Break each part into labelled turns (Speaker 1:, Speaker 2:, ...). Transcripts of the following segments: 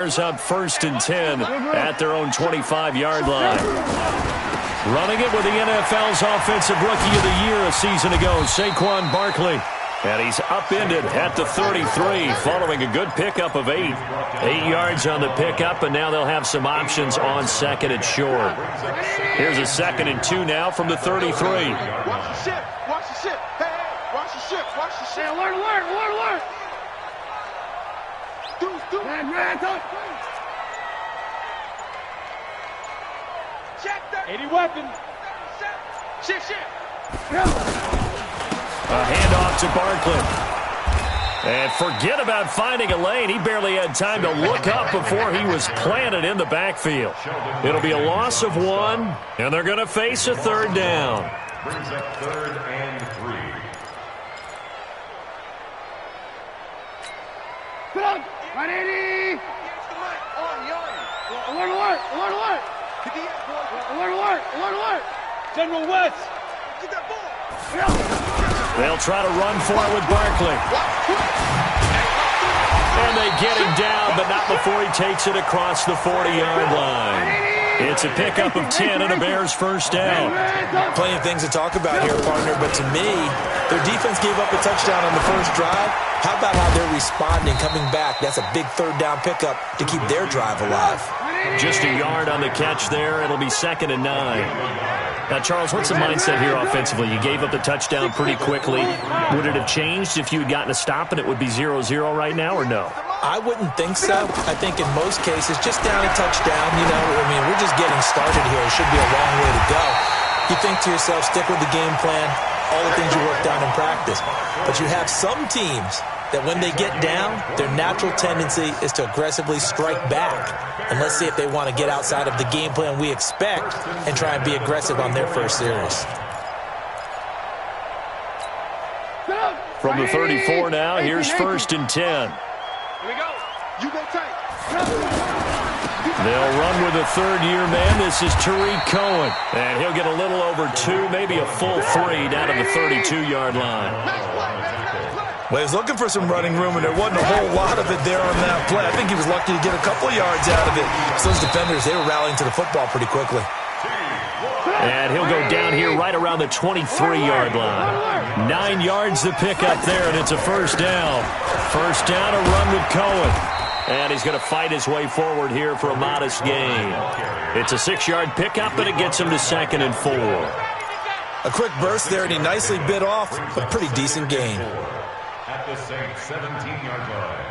Speaker 1: Up 1st and 10 at their own 25-yard line. Running it with the NFL's Offensive Rookie of the Year a season ago, Saquon Barkley. And he's upended at the 33 following a good pickup of 8. 8 yards on the pickup, and now they'll have some options on 2nd and short. Here's a 2nd and 2 now from the 33.
Speaker 2: Watch the ship. Watch the ship. Hey, watch the ship. Watch the ship. Hey, alert. Check that. 80 weapon. Shit.
Speaker 1: A handoff to Barkley. And forget about finding a lane. He barely had time to look up before he was planted in the backfield. It'll be a loss of 1, and they're going to face a 3rd down.
Speaker 3: Brings up 3rd and 3.
Speaker 2: Put on. 180. Alert. General West. Get that ball.
Speaker 1: They'll try to run for it with Barkley. And they get him down, but not before he takes it across the 40-yard line. It's a pickup of 10 and a Bears 1st down.
Speaker 4: Plenty of things to talk about here, partner, but to me, their defense gave up a touchdown on the first drive. How about how they're responding, coming back? That's a big 3rd down pickup to keep their drive alive.
Speaker 1: Just a yard on the catch there. It'll be 2nd and 9. Now, Charles, what's the mindset here offensively? You gave up the touchdown pretty quickly. Would it have changed if you had gotten a stop and it would be 0-0 right now, or no?
Speaker 4: I wouldn't think so. I think in most cases, just down a touchdown, we're just getting started here. It should be a long way to go. You think to yourself, stick with the game plan, all the things you worked on in practice. But you have some teams that when they get down, their natural tendency is to aggressively strike back. And let's see if they want to get outside of the game plan we expect and try and be aggressive on their first series.
Speaker 1: From the 34 now, here's 1st and 10.
Speaker 2: Here we go. You go tight.
Speaker 1: They'll run with a 3rd-year man. This is Tariq Cohen. And he'll get a little over 2, maybe a full 3 down to the 32-yard line.
Speaker 4: Well, he was looking for some running room, and there wasn't a whole lot of it there on that play. I think he was lucky to get a couple of yards out of it. So those defenders, they were rallying to the football pretty quickly.
Speaker 1: And he'll go down here right around the 23-yard line. 9 yards to pick up there, and it's a 1st down. 1st down, a run with Cohen. And he's going to fight his way forward here for a modest gain. It's a 6-yard pickup, and it gets him to 2nd and 4.
Speaker 4: A quick burst there, and he nicely bit off a pretty decent gain.
Speaker 3: At the same 17-yard line.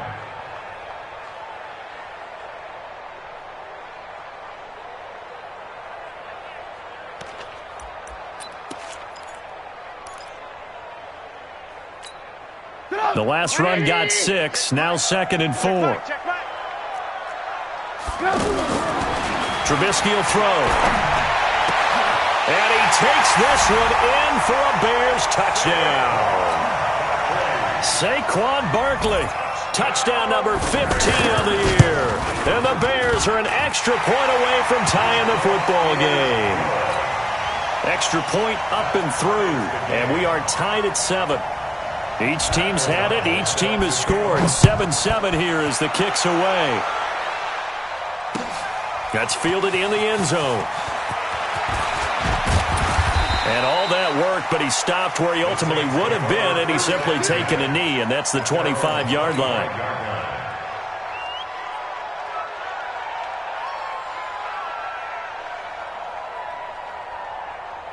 Speaker 1: The last run got 6, now 2nd and 4. Trubisky will throw. And he takes this one in for a Bears touchdown. Saquon Barkley, touchdown number 15 of the year. And the Bears are an extra point away from tying the football game. Extra point up and through, and we are tied at 7. Each team's had it. Each team has scored. 7-7 here as the kick's away. That's fielded in the end zone. And all that work, but he stopped where he ultimately would have been, and he's simply taken a knee, and that's the 25-yard line.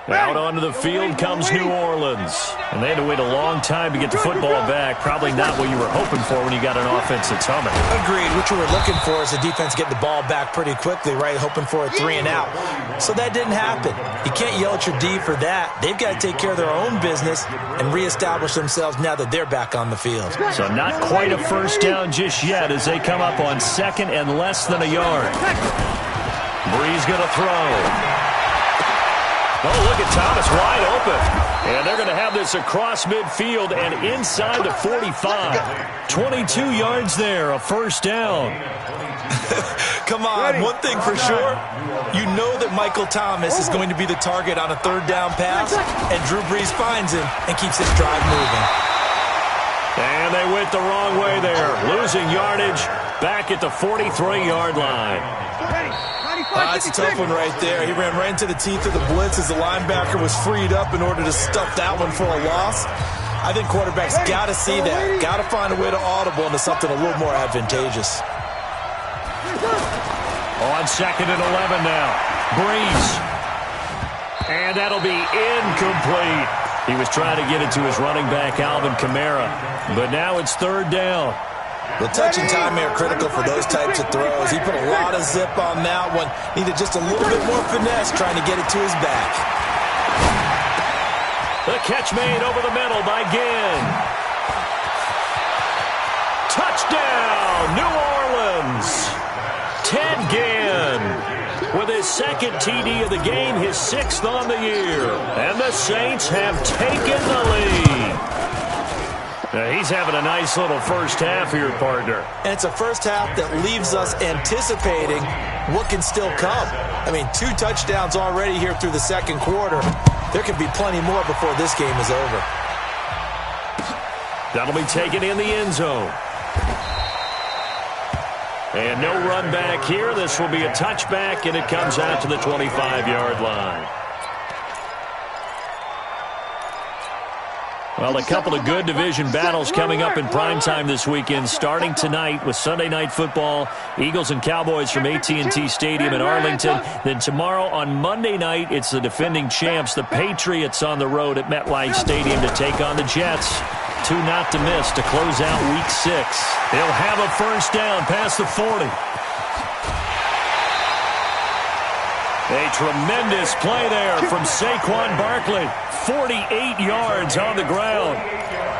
Speaker 1: Out onto the field comes New Orleans. And they had to wait a long time to get the football back. Probably not what you were hoping for when you got an offense that's humming.
Speaker 4: Agreed. What you were looking for is the defense get the ball back pretty quickly, right? Hoping for a 3 and out. So that didn't happen. You can't yell at your D for that. They've got to take care of their own business and reestablish themselves now that they're back on the field.
Speaker 1: So not quite a 1st down just yet as they come up on 2nd and less than a yard. Bree's going to throw. Oh, look at Thomas wide open. And they're going to have this across midfield and inside the 45. 22 yards there, a 1st down.
Speaker 4: Come on, one thing for sure. You know that Michael Thomas is going to be the target on a 3rd down pass, and Drew Brees finds him and keeps his drive moving.
Speaker 1: And they went the wrong way there, losing yardage back at the 43-yard line.
Speaker 4: That's a tough one right there. He ran right into the teeth of the blitz as the linebacker was freed up in order to stuff that one for a loss. I think quarterbacks got to see that. Got to find a way to audible into something a little more advantageous.
Speaker 1: On 2nd and 11 now. Breeze. And that'll be incomplete. He was trying to get it to his running back, Alvin Kamara. But now it's 3rd down.
Speaker 4: The touch and time are critical for those types of throws. He put a lot of zip on that one. Needed just a little bit more finesse trying to get it to his back.
Speaker 1: The catch made over the middle by Ginn. Touchdown, New Orleans. Ted Ginn with his 2nd TD of the game, his 6th on the year. And the Saints have taken the lead. He's having a nice little first half here, partner.
Speaker 4: And it's a first half that leaves us anticipating what can still come. I mean, 2 touchdowns already here through the 2nd quarter. There could be plenty more before this game is over.
Speaker 1: That'll be taken in the end zone. And no run back here. This will be a touchback, and it comes out to the 25-yard line. Well, a couple of good division battles coming up in primetime this weekend, starting tonight with Sunday Night Football, Eagles and Cowboys from AT&T Stadium in Arlington. Then tomorrow on Monday night, it's the defending champs, the Patriots, on the road at MetLife Stadium to take on the Jets. 2 not to miss to close out Week 6. They'll have a first down past the 40. A tremendous play there from Saquon Barkley. 48 yards on the ground.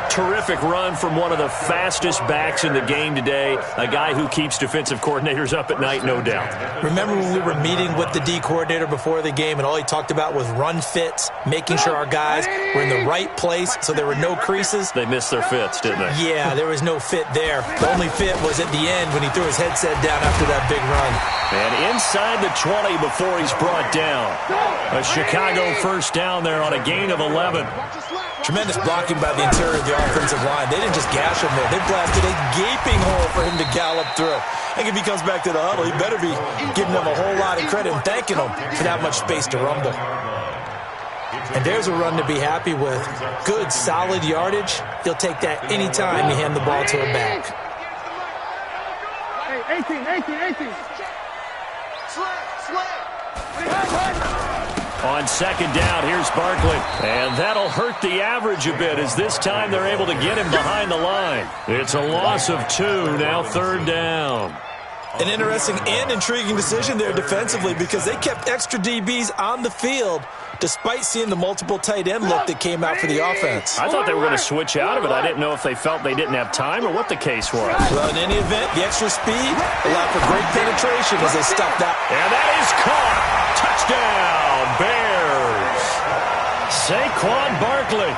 Speaker 1: Terrific run from one of the fastest backs in the game today. A guy who keeps defensive coordinators up at night, no doubt.
Speaker 4: Remember when we were meeting with the D coordinator before the game and all he talked about was run fits, making sure our guys were in the right place so there were no creases?
Speaker 1: They missed their fits, didn't they?
Speaker 4: Yeah, there was no fit there. The only fit was at the end when he threw his headset down after that big run.
Speaker 1: And inside the 20 before he's brought down. A Chicago first down there on a gain of 11.
Speaker 4: Tremendous blocking by the interior of the offensive line. They didn't just gash him there. They blasted a gaping hole for him to gallop through. I think if he comes back to the huddle, he better be giving them a whole lot of credit and thanking them for that much space to rumble. And there's a run to be happy with. Good, solid yardage. He'll take that any time you hand the ball to a back.
Speaker 2: Hey, 18.
Speaker 1: On second down, here's Barkley. And that'll hurt the average a bit as this time they're able to get him behind the line. It's a loss of 2, now third down.
Speaker 4: An interesting and intriguing decision there defensively because they kept extra DBs on the field despite seeing the multiple tight end look that came out for the offense.
Speaker 1: I thought they were going to switch out of it. I didn't know if they felt they didn't have time or what the case was.
Speaker 4: Well, in any event, the extra speed allowed for great penetration as they stopped that.
Speaker 1: And that is caught. Touchdown, Bears. Saquon Barkley,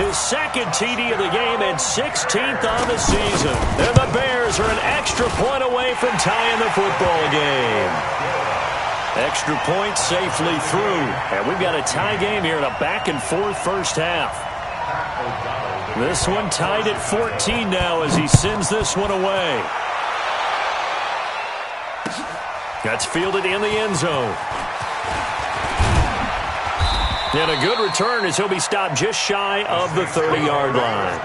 Speaker 1: his second TD of the game and 16th on the season. And the Bears are an extra point away from tying the football game. Extra point safely through. And we've got a tie game here in a back-and-forth first half. This one tied at 14 now as he sends this one away. That's fielded in the end zone. And a good return as he'll be stopped just shy of the 30-yard line.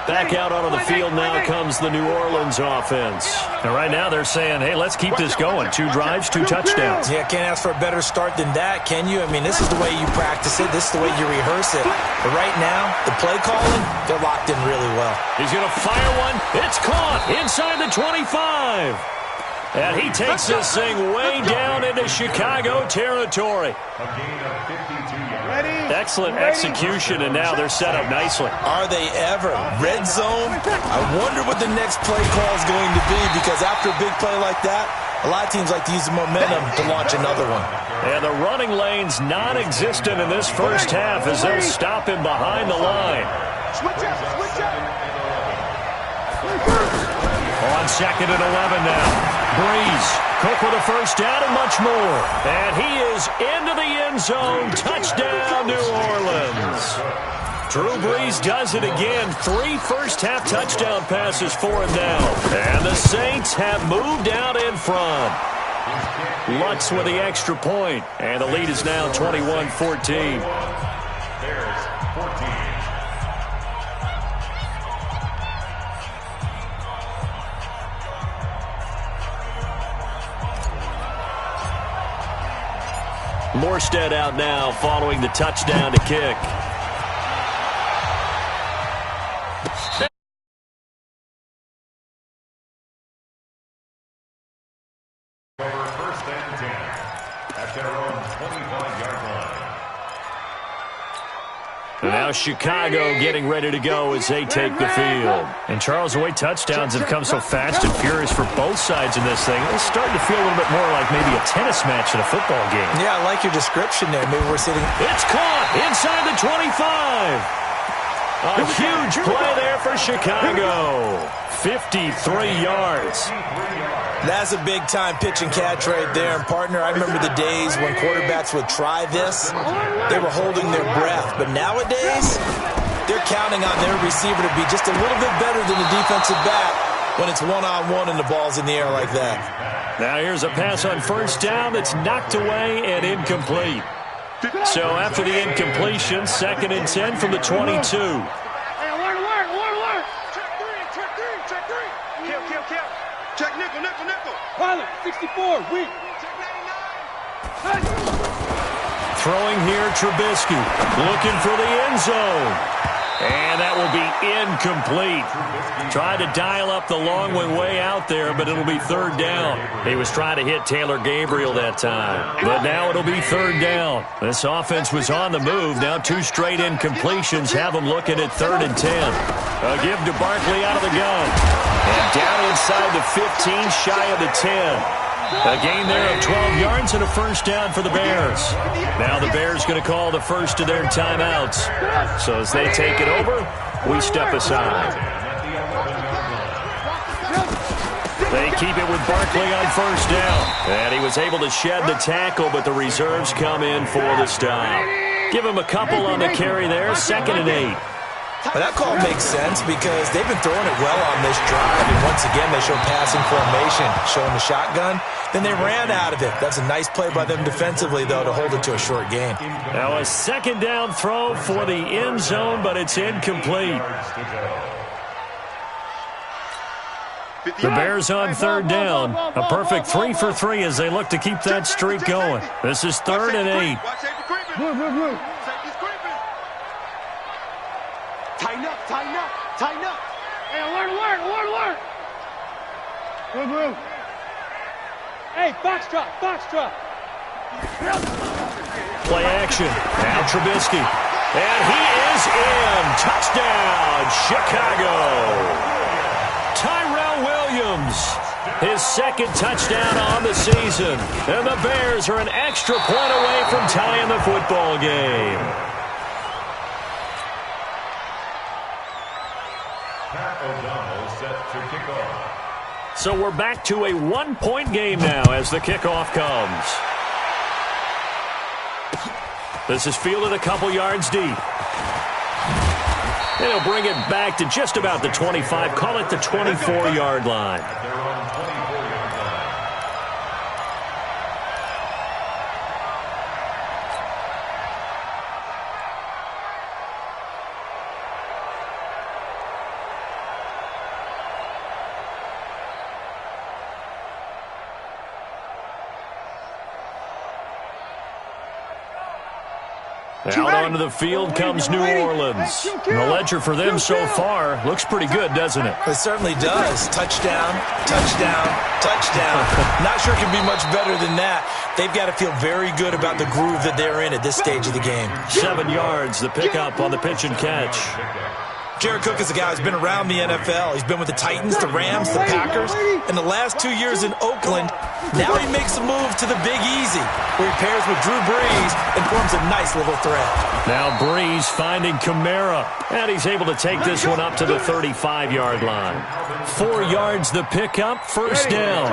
Speaker 1: Back out onto the field now comes the New Orleans offense. And right now they're saying, hey, let's keep this going. 2 drives, 2 touchdowns.
Speaker 4: Yeah, can't ask for a better start than that, can you? I mean, this is the way you practice it. This is the way you rehearse it. But right now, the play calling, they're locked in really well.
Speaker 1: He's going to fire one. It's caught inside the 25. And he takes this thing way down into Chicago territory. Excellent execution, and now they're set up nicely.
Speaker 4: Are they ever? Red zone? I wonder what the next play call is going to be because after a big play like that, a lot of teams like to use the momentum to launch another one.
Speaker 1: And the running lane's non-existent in this first half as they'll stop him behind the line. On second and 11 now. Breeze, Cook with a first down and much more. And he is into the end zone. Touchdown, New Orleans. Drew Brees does it again. 3 first-half touchdown passes for him now. And the Saints have moved out in front. Lutz with the extra point. And the lead is now 21-14.
Speaker 3: Bears 14.
Speaker 1: Morstead out now following the touchdown to kick.
Speaker 3: Over first and 10 at their own 25-yard line.
Speaker 1: And now Chicago getting ready to go as they take the field. And Charles, the way touchdowns have come so fast and furious for both sides in this thing, it's starting to feel a little bit more like maybe a tennis match in a football game.
Speaker 4: Yeah, I like your description there. Maybe we're sitting...
Speaker 1: It's caught inside the 25. A huge play there for Chicago. 53 yards.
Speaker 4: That's a big-time pitch and catch right there. And, partner, I remember the days when quarterbacks would try this. They were holding their breath. But nowadays, they're counting on their receiver to be just a little bit better than the defensive back when it's one-on-one and the ball's in the air like that.
Speaker 1: Now here's a pass on first down that's knocked away and incomplete. So after the incompletion, 2nd and 10 from the 22.
Speaker 2: Hey, alert. Check three. Kill. Check nickel. Pilot, 64, weak. Check 99.
Speaker 1: Throwing here, Trubisky, looking for the end zone. And that will be incomplete. Tried to dial up the long way out there, but it'll be 3rd down. He was trying to hit Taylor Gabriel that time. But now it'll be 3rd down. This offense was on the move. Now 2 straight incompletions have them looking at 3rd and 10. A give to Barkley out of the gun. And down inside the 15, shy of the 10. A gain there of 12 yards and a first down for the Bears. Now the Bears going to call the first of their timeouts. So as they take it over, we step aside. They keep it with Barkley on first down. And he was able to shed the tackle, but the reserves come in for the stop. Give him a couple on the carry there, 2nd and 8.
Speaker 4: But that call makes sense because they've been throwing it well on this drive. And once again, they showed passing formation, showing the shotgun. Then they ran out of it. That's a nice play by them defensively, though, to hold it to a short gain.
Speaker 1: Now a 2nd down throw for the end zone, but it's incomplete. The Bears on 3rd down. A perfect 3 for 3 as they look to keep that streak going. This is 3rd and 8.
Speaker 2: Move. Tighten up. Hey, alert. Move. Hey, box drop.
Speaker 1: Play action. Now Trubisky. And he is in. Touchdown, Chicago. Tyrell Williams. His 2nd touchdown on the season. And the Bears are an extra point away from tying the football game.
Speaker 3: O'Donnell set to kick off.
Speaker 1: So we're back to a 1-point game now as the kickoff comes. This is fielded a couple yards deep. And he'll bring it back to just about the 25, call it the 24-yard line.
Speaker 3: They're on 24-yard line.
Speaker 1: Out onto the field comes New Orleans. And the ledger for them so far looks pretty good, doesn't it?
Speaker 4: It certainly does. Touchdown. Not sure it can be much better than that. They've got to feel very good about the groove that they're in at this stage of the game.
Speaker 1: 7 yards, the pickup on the pitch and catch.
Speaker 4: Jared Cook is a guy who's been around the NFL. He's been with the Titans, the Rams, the Packers. In the last 2 years in Oakland, Now he makes a move to the Big Easy, where he pairs with Drew Brees and forms a nice little threat.
Speaker 1: Now Brees finding Kamara, and he's able to take this one up to the 35-yard line. 4 yards the pickup, first down.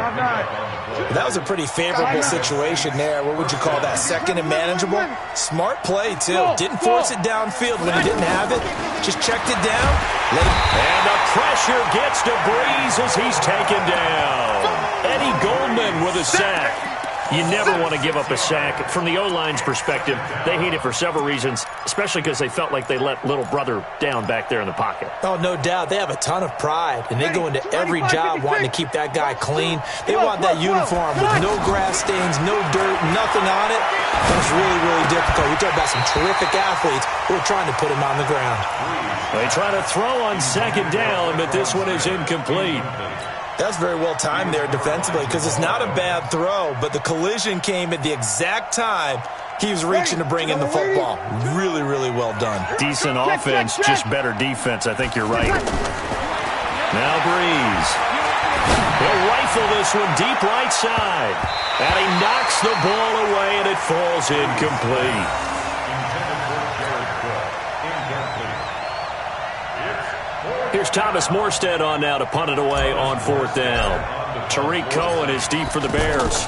Speaker 4: That was a pretty favorable situation there. What would you call that? Second and manageable? Smart play, too. Didn't force it downfield when he didn't have it. Just checked it down.
Speaker 1: And the pressure gets to Brees as he's taken down. Eddie Goldman with a sack. You never want to give up a sack. From the O-line's perspective, they hate it for several reasons, especially because they felt like they let little brother down back there in the pocket.
Speaker 4: Oh, no doubt. They have a ton of pride, and they go into every job wanting to keep that guy clean. They want that uniform with no grass stains, no dirt, nothing on it. And it's really, really difficult. We talk about some terrific athletes who are trying to put him on the ground.
Speaker 1: They try to throw on second down, but this one is incomplete.
Speaker 4: That's very well timed there defensively because it's not a bad throw, but the collision came at the exact time he was reaching to bring in the football. Really, really well done.
Speaker 1: Decent offense, just better defense. I think you're right. Now Brees. He'll rifle this one deep right side. And he knocks the ball away, and it falls incomplete. Here's Thomas Morstead on now to punt it away on 4th down. Tariq Cohen is deep for the Bears.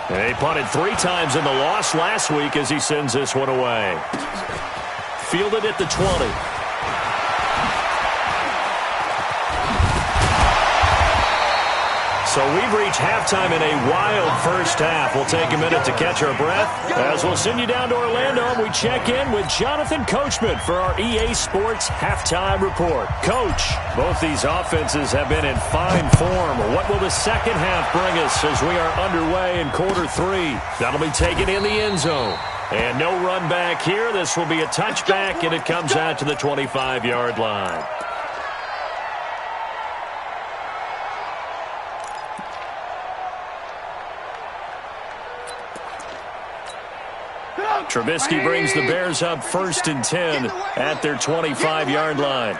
Speaker 1: And he punted 3 times in the loss last week as he sends this one away. Fielded at the 20. So we've reached halftime in a wild first half. We'll take a minute to catch our breath as we'll send you down to Orlando and we check in with Jonathan Coachman for our EA Sports Halftime Report. Coach, both these offenses have been in fine form. What will the second half bring us as we are underway in quarter 3? That'll be taken in the end zone. And no run back here. This will be a touchback, and it comes out to the 25-yard line. Trubisky brings the Bears up 1st and 10 at their 25-yard line.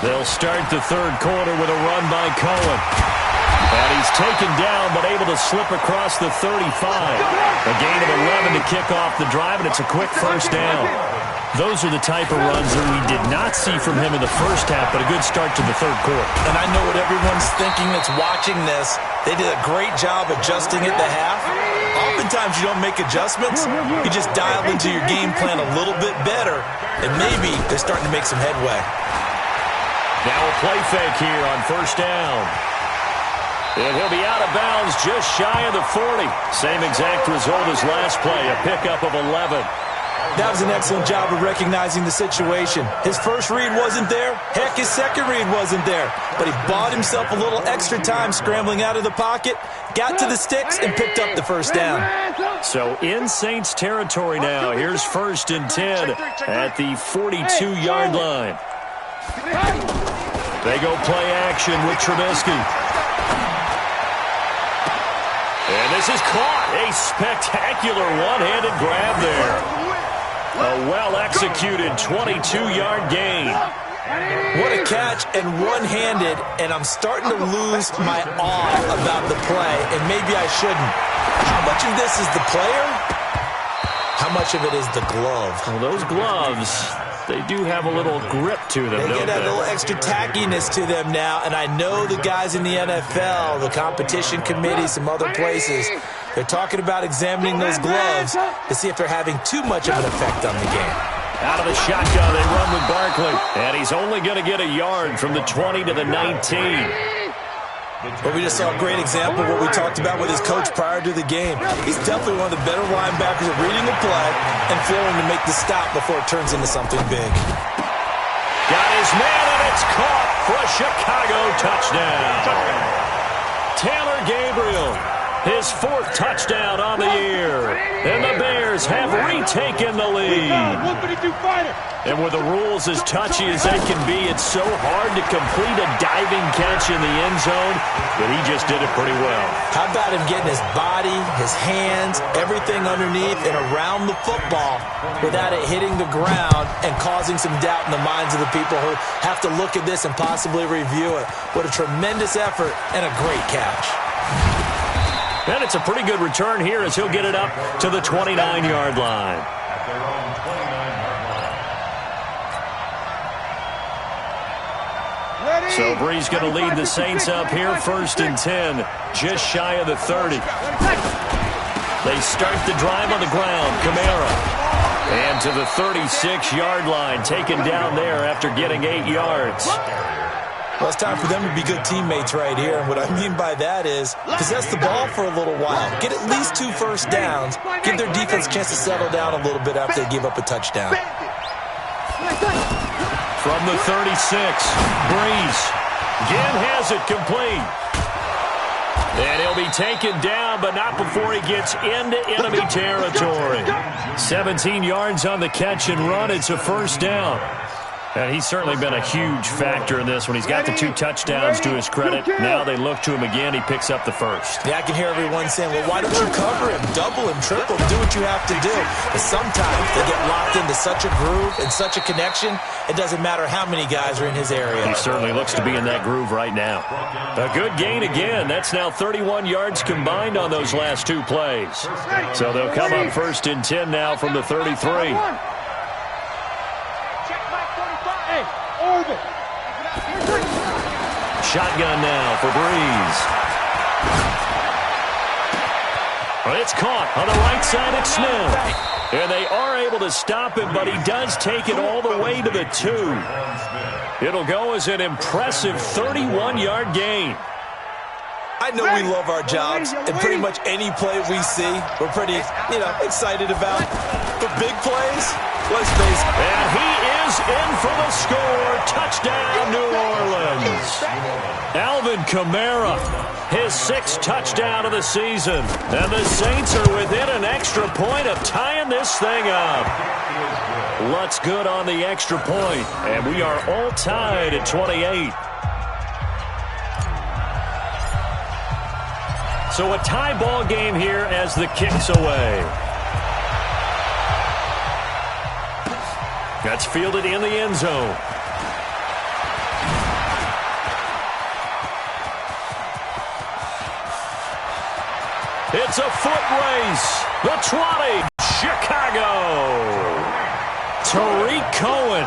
Speaker 1: They'll start the third quarter with a run by Cohen. And he's taken down but able to slip across the 35. A gain of 11 to kick off the drive, and it's a quick first down. Those are the type of runs that we did not see from him in the first half, but a good start to the third quarter.
Speaker 4: And I know what everyone's thinking that's watching this. They did a great job adjusting at the half. Oftentimes you don't make adjustments. You just dial into your game plan a little bit better, and maybe they're starting to make some headway.
Speaker 1: Now a play fake here on first down. And he'll be out of bounds just shy of the 40. Same exact result as last play, a pickup of 11.
Speaker 4: That was an excellent job of recognizing the situation. His first read wasn't there. Heck, his second read wasn't there. But he bought himself a little extra time scrambling out of the pocket, got to the sticks, and picked up the first down.
Speaker 1: So in Saints territory now. Here's 1st and 10 at the 42-yard line. They go play action with Trubisky. And this is caught. A spectacular one-handed grab there. A well-executed 22-yard gain.
Speaker 4: What a catch, and one-handed, and I'm starting to lose my awe about the play, and maybe I shouldn't. How much of this is the player? How much of it is the glove?
Speaker 1: Well, those gloves, they do have a little grip to them,
Speaker 4: They
Speaker 1: don't
Speaker 4: get a
Speaker 1: they?
Speaker 4: little extra tackiness to them now, and I know the guys in the NFL, the competition committee, some other places, they're talking about examining those gloves to see if they're having too much of an effect on the game.
Speaker 1: Out of the shotgun, they run with Barkley. And he's only going to get a yard from the 20 to the 19.
Speaker 4: But we just saw a great example of what we talked about with his coach prior to the game. He's definitely one of the better linebackers at reading the play and flowing to make the stop before it turns into something big.
Speaker 1: Got his man, and it's caught for a Chicago touchdown. Taylor Gabriel His 4th touchdown on the year. And the Bears have retaken the lead. And with the rules as touchy as they can be, it's so hard to complete a diving catch in the end zone, but he just did it pretty well.
Speaker 4: How about him getting his body, his hands, everything underneath and around the football without it hitting the ground and causing some doubt in the minds of the people who have to look at this and possibly review it. What a tremendous effort and a great catch.
Speaker 1: And it's a pretty good return here as he'll get it up to the 29-yard line.
Speaker 3: At their own 29-yard line.
Speaker 1: So Brees going to lead the Saints up here, 1st and 10, just shy of the 30. They start the drive on the ground. Kamara. And to the 36-yard line, taken down there after getting 8 yards.
Speaker 4: Well, it's time for them to be good teammates right here. And what I mean by that is possess the ball for a little while. Get at least 2 first downs. Give their defense a chance to settle down a little bit after they give up a touchdown.
Speaker 1: From the 36, Brees again has it complete. And he'll be taken down, but not before he gets into enemy territory. 17 yards on the catch and run. It's a 1st down. And he's certainly been a huge factor in this when he's got the 2 touchdowns to his credit. Now they look to him again. He picks up the 1st.
Speaker 4: Yeah, I can hear everyone saying, well, why don't you cover him, double him, triple, do what you have to do. But sometimes they get locked into such a groove and such a connection, it doesn't matter how many guys are in his area.
Speaker 1: He certainly looks to be in that groove right now. A good gain again. That's now 31 yards combined on those last 2 plays. So they'll come up 1st and 10 now from the 33. Shotgun now for Brees. Well, it's caught on the right side of Smith. And they are able to stop him, but he does take it all the way to the 2. It'll go as an impressive 31-yard gain.
Speaker 4: I know we love our jobs, and pretty much any play we see, we're pretty, excited about. But big plays, let's face it.
Speaker 1: And he is in for the score. Touchdown, New Orleans. Alvin Kamara, his 6th touchdown of the season. And the Saints are within an extra point of tying this thing up. Lutz good on the extra point, and we are all tied at 28. So a tie ball game here as the kick's away. That's fielded in the end zone. It's a foot race. The 20, Chicago. Tariq Cohen,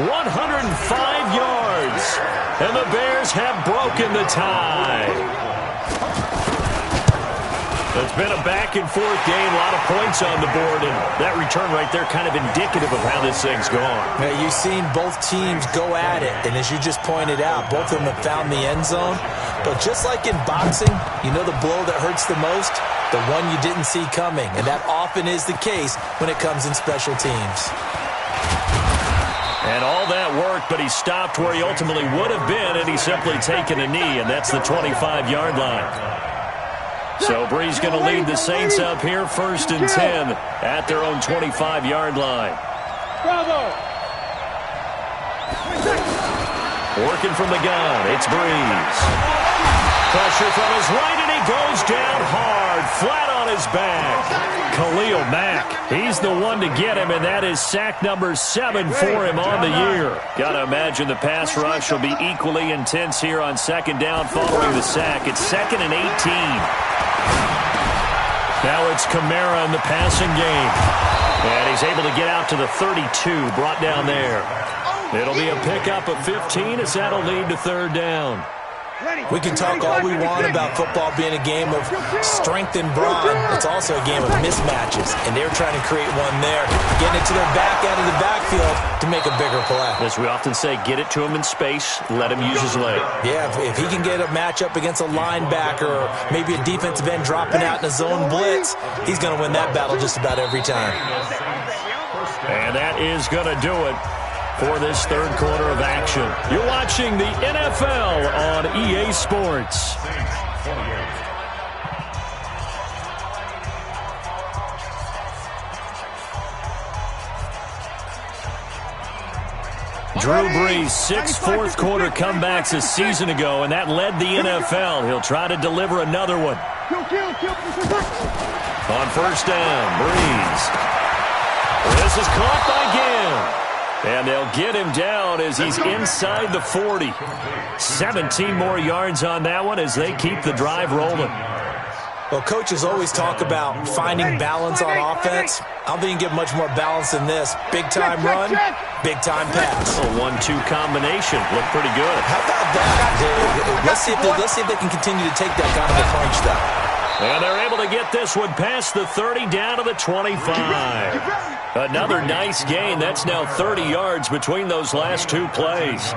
Speaker 1: 105 yards. And the Bears have broken the tie. It's been a back-and-forth game, a lot of points on the board, and that return right there kind of indicative of how this thing's gone.
Speaker 4: Now, you've seen both teams go at it, and as you just pointed out, both of them have found the end zone. But just like in boxing, you know the blow that hurts the most? The one you didn't see coming, and that often is the case when it comes in special teams.
Speaker 1: And all that work, but he stopped where he ultimately would have been, and he's simply taken a knee, and that's the 25-yard line. So Brees going to lead the Saints up here, 1st and 10 at their own 25-yard line.
Speaker 2: Bravo!
Speaker 1: Working from the gun, it's Brees. Pressure from his right, and he goes down hard, flat on his back. Khalil Mack, he's the one to get him, and that is sack number 7 for him on the year. Got to imagine the pass rush will be equally intense here on 2nd down following the sack. It's 2nd and 18. Now it's Kamara in the passing game. And he's able to get out to the 32, brought down there. It'll be a pickup of 15 as that'll lead to 3rd down.
Speaker 4: We can talk all we want about football being a game of strength and brawn. It's also a game of mismatches, and they're trying to create one there, getting it to their back out of the backfield to make a bigger play.
Speaker 1: As we often say, get it to him in space, let him use his leg.
Speaker 4: Yeah, if he can get a matchup against a linebacker or maybe a defensive end dropping out in a zone blitz, he's going to win that battle just about every time.
Speaker 1: And that is going to do it for this 3rd quarter of action. You're watching the NFL on EA Sports. Drew Brees, 6 fourth-quarter comebacks a season ago, and that led the NFL. He'll try to deliver another one. On first down, Brees. This is caught by Gill. And they'll get him down as he's inside the 40. 17 more yards on that one as they keep the drive rolling.
Speaker 4: Well, coaches always talk about finding balance on offense. I don't think you can get much more balance than this. Big-time run, big-time pass.
Speaker 1: A 1-2 combination. Looked pretty good.
Speaker 4: How about that? Let's see if they can continue to take that kind of a punch, though.
Speaker 1: And they're able to get this one past the 30 down to the 25. Another nice gain. That's now 30 yards between those last two plays.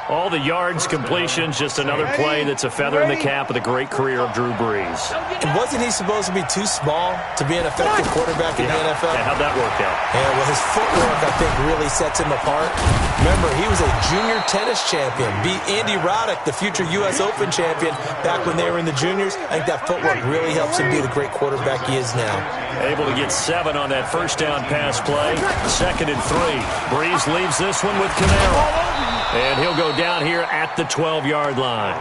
Speaker 1: All the yards, completions, just another play that's a feather in the cap of the great career of Drew Brees.
Speaker 4: And wasn't he supposed to be too small to be an effective quarterback in the NFL?
Speaker 1: Yeah, how'd that work out?
Speaker 4: Yeah, well, his footwork, I think, really sets him apart. Remember, he was a junior tennis champion. Beat Andy Roddick, the future U.S. Open champion, back when they were in the juniors. I think that footwork really helps him be the great quarterback he is now.
Speaker 1: Able to get 7 on that first down pass play. 2nd and 3. Brees leaves this one with Camaro. And he'll go down here at the 12-yard line.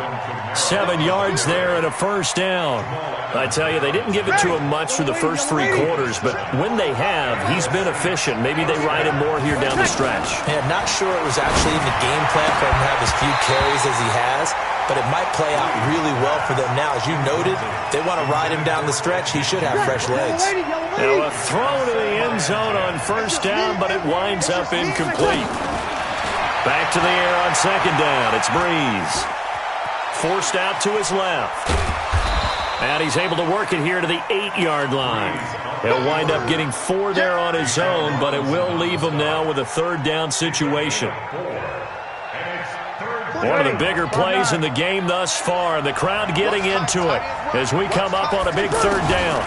Speaker 1: 7 yards there and a first down. I tell you, they didn't give it to him much through the first 3 quarters, but when they have, he's been efficient. Maybe they ride him more here down the stretch.
Speaker 4: Yeah, not sure it was actually in the game plan for him to have as few carries as he has, but it might play out really well for them now. As you noted, if they want to ride him down the stretch, he should have fresh legs.
Speaker 1: Now a throw to the end zone on first down, but it winds up incomplete. Back to the air on 2nd down. It's Brees. Forced out to his left. And he's able to work it here to the 8-yard line. He'll wind up getting 4 there on his own, but it will leave him now with a 3rd down situation. One of the bigger plays in the game thus far, and the crowd getting into it as we come up on a big 3rd down.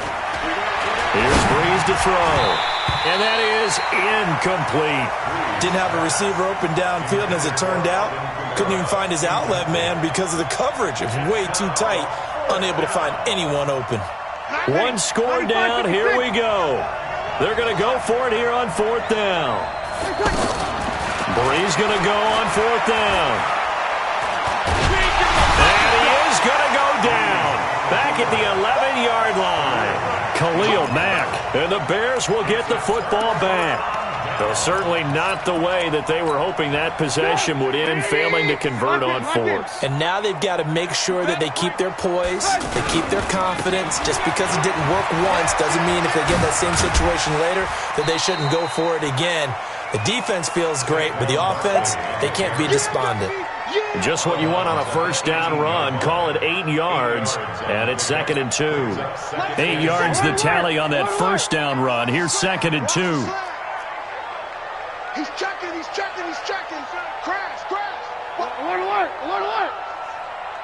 Speaker 1: Here's Brees to throw. And that is incomplete.
Speaker 4: Didn't have a receiver open downfield, and as it turned out, couldn't even find his outlet man because of the coverage. It was way too tight, unable to find anyone open.
Speaker 1: 1 score down, here we go. They're going to go for it here on 4th down. Brees going to go on 4th down. And he is going to go down. Back at the 11-yard line. Khalil Mack, and the Bears will get the football back. Though certainly not the way that they were hoping that possession would end, failing to convert on 4th.
Speaker 4: And now they've got to make sure that they keep their poise, they keep their confidence. Just because it didn't work once doesn't mean if they get that same situation later that they shouldn't go for it again. The defense feels great, but the offense, they can't be despondent.
Speaker 1: Just what you want on a first down run. Call it 8 yards, and it's 2nd and 2. 8 yards the tally on that first down run. Here's 2nd and 2.
Speaker 2: He's checking, he's checking, he's checking. Crash, crash. Alert, alert, alert, alert.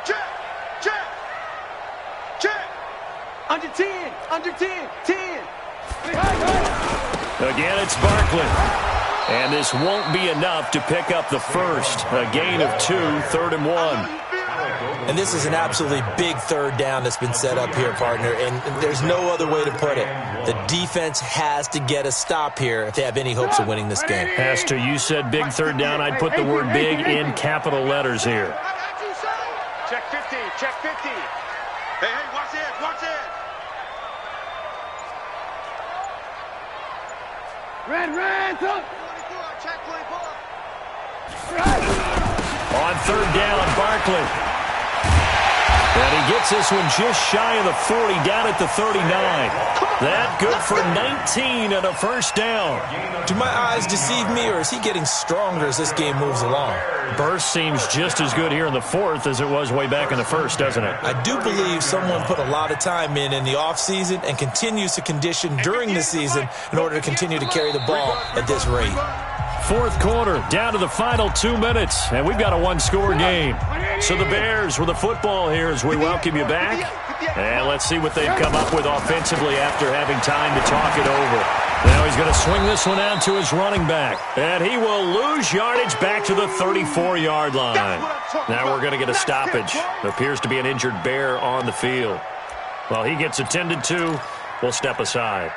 Speaker 2: Check, check, check. Under 10, under 10, 10.
Speaker 1: Again, it's Barkley. And this won't be enough to pick up the first. A gain of 2, 3rd and 1.
Speaker 4: And this is an absolutely big 3rd down that's been set up here, partner, and there's no other way to put it. The defense has to get a stop here if they have any hopes of winning this game.
Speaker 1: As to you said big 3rd down, I'd put the word big in capital letters here.
Speaker 2: Check 50, check 50. Hey, watch it, watch it. Red, up. Check 24.
Speaker 1: On 3rd down, Barkley. And he gets this one just shy of the 40, down at the 39. That good for 19 and a first down.
Speaker 4: Do my eyes deceive me, or is he getting stronger as this game moves along?
Speaker 1: Burst seems just as good here in the 4th as it was way back in the 1st, doesn't it?
Speaker 4: I do believe someone put a lot of time in the offseason and continues to condition during the season in order to continue to carry the ball at this rate.
Speaker 1: 4th quarter, down to the final 2 minutes, and we've got a 1-score game. So the Bears with the football here as we welcome you back. And let's see what they've come up with offensively after having time to talk it over. Now he's going to swing this one out to his running back. And he will lose yardage back to the 34-yard line. Now we're going to get a stoppage. Appears to be an injured Bear on the field. Well, he gets attended to. We'll step aside.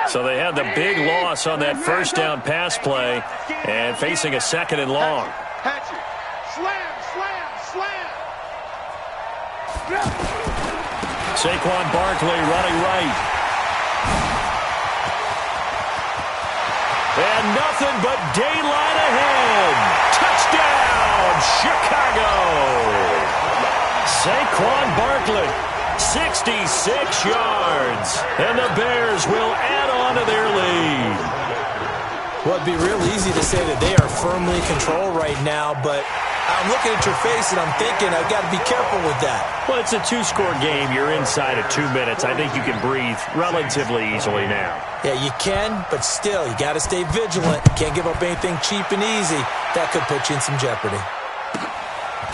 Speaker 1: So they had the big loss on that first down pass play and facing a 2nd and long.
Speaker 2: Hatchet. Slam, slam, slam.
Speaker 1: Saquon Barkley running right. And nothing but daylight ahead. Touchdown, Chicago. Saquon Barkley, 66 yards. And the Bears will add on to their lead.
Speaker 4: Well, it'd be real easy to say that they are firmly in control right now, but I'm looking at your face and I'm thinking I've got to be careful with that.
Speaker 1: Well, it's a 2-score game. You're inside of 2 minutes. I think you can breathe relatively easily now.
Speaker 4: Yeah, you can, but still, you got to stay vigilant. You can't give up anything cheap and easy. That could put you in some jeopardy.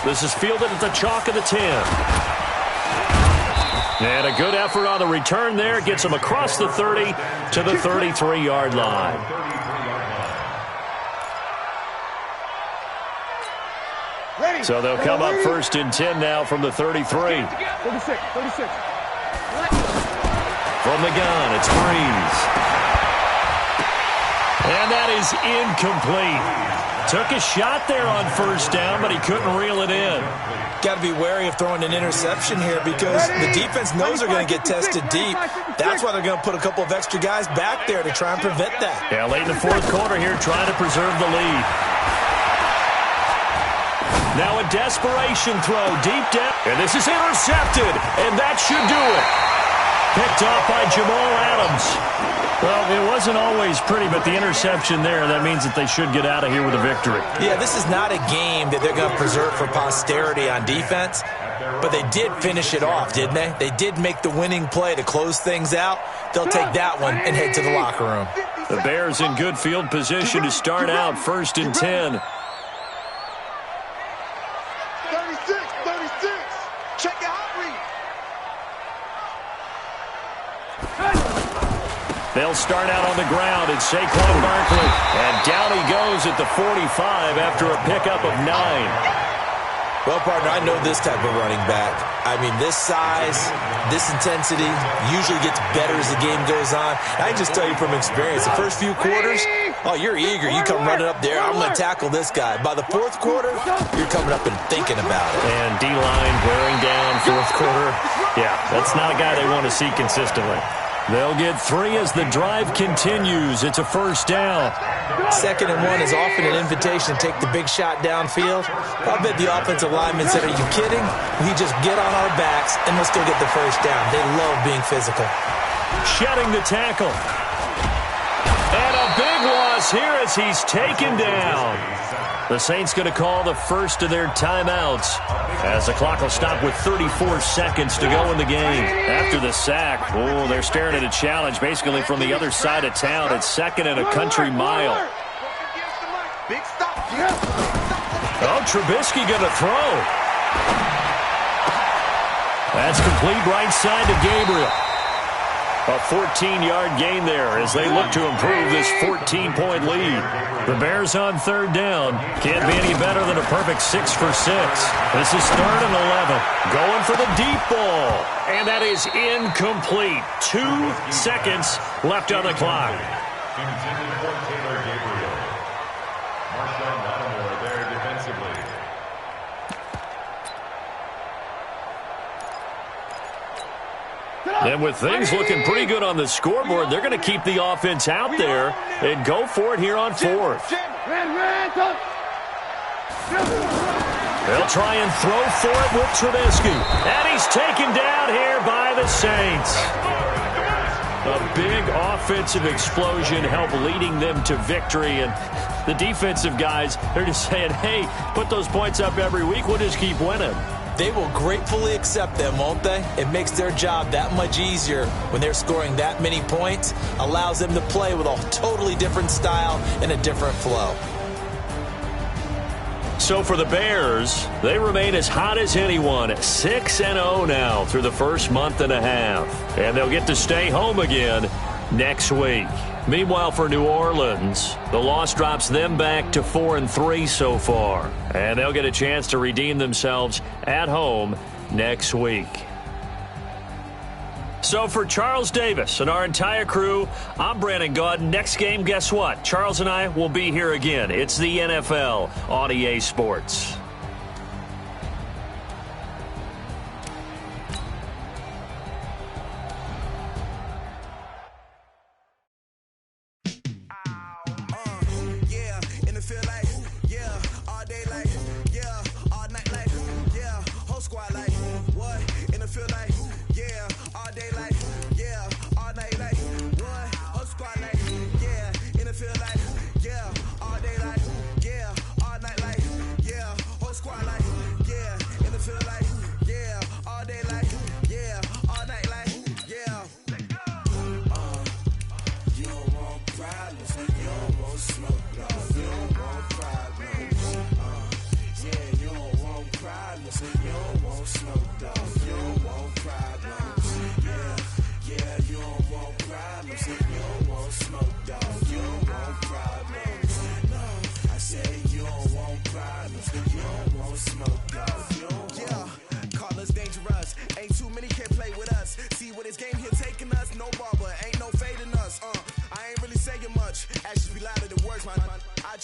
Speaker 1: This is fielded at the chalk of the 10. And a good effort on the return there. Gets him across the 30 to the 33-yard line. So they'll come up 1st and 10 now from the 33.
Speaker 2: 36.
Speaker 1: From the gun, it's Breeze. And that is incomplete. Took a shot there on 1st down, but he couldn't reel it in.
Speaker 4: Got to be wary of throwing an interception here because the defense knows they're going to get tested deep. That's why they're going to put a couple of extra guys back there to try and prevent that.
Speaker 1: Yeah, late in the 4th quarter here, trying to preserve the lead. Now a desperation throw deep down. And this is intercepted. And that should do it. Picked off by Jamal Adams. Well, it wasn't always pretty, but the interception there, that means that they should get out of here with a victory.
Speaker 4: Yeah, this is not a game that they're going to preserve for posterity on defense. But they did finish it off, didn't they? They did make the winning play to close things out. They'll take that one and head to the locker room.
Speaker 1: The Bears in good field position to start out 1st and 10.
Speaker 2: 36. Check your hot read.
Speaker 1: They'll start out on the ground. It's Saquon Barkley. And down he goes at the 45 after a pickup of 9.
Speaker 4: Well, partner, I know this type of running back. I mean, this size, this intensity usually gets better as the game goes on. I can just tell you from experience, the first few quarters, oh, you're eager. You come running up there, I'm going to tackle this guy. By the 4th quarter, you're coming up and thinking about it.
Speaker 1: And D-line wearing down 4th quarter. Yeah, that's not a guy they want to see consistently. They'll get 3 as the drive continues. It's a 1st down.
Speaker 4: 2nd and 1 is often an invitation to take the big shot downfield. I bet the offensive lineman said, are you kidding? We just get on our backs and we'll still get the 1st down. They love being physical.
Speaker 1: Shedding the tackle. And a big loss here as he's taken down. The Saints going to call the first of their timeouts as the clock will stop with 34 seconds to go in the game. After the sack, oh, they're staring at a challenge basically from the other side of town. It's 2nd and a country mile. Oh, Trubisky going to throw. That's complete right side to Gabriel. A 14-yard gain there as they look to improve this 14-point lead. The Bears on 3rd down. Can't be any better than a perfect 6 for 6. This is 3rd and 11. Going for the deep ball. And that is incomplete. 2 seconds left on the clock.
Speaker 3: Intended for Taylor Gabriel. Marshawn Lattimore there defensively.
Speaker 1: And with things looking pretty good on the scoreboard, they're going to keep the offense out there and go for it here on 4th. They'll try and throw for it with Trubisky. And he's taken down here by the Saints. A big offensive explosion helped leading them to victory. And the defensive guys, they're just saying, hey, put those points up every week. We'll just keep winning.
Speaker 4: They will gratefully accept them, won't they? It makes their job that much easier when they're scoring that many points. Allows them to play with a totally different style and a different flow.
Speaker 1: So for the Bears, they remain as hot as anyone, 6-0 now through the first month and a half. And they'll get to stay home again next week. Meanwhile, for New Orleans, the loss drops them back to 4-3 so far. And they'll get a chance to redeem themselves at home next week. So for Charles Davis and our entire crew, I'm Brandon Gaudin. Next game, guess what? Charles and I will be here again. It's the NFL on EA Sports.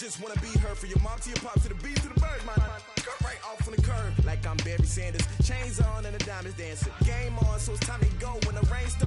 Speaker 2: Just wanna be her for your mom to your pop to the beat to the birds, man. Cut right off on the curb like I'm Barry Sanders. Chains on and the diamonds dancing. Game on, so it's time to go when the rain starts.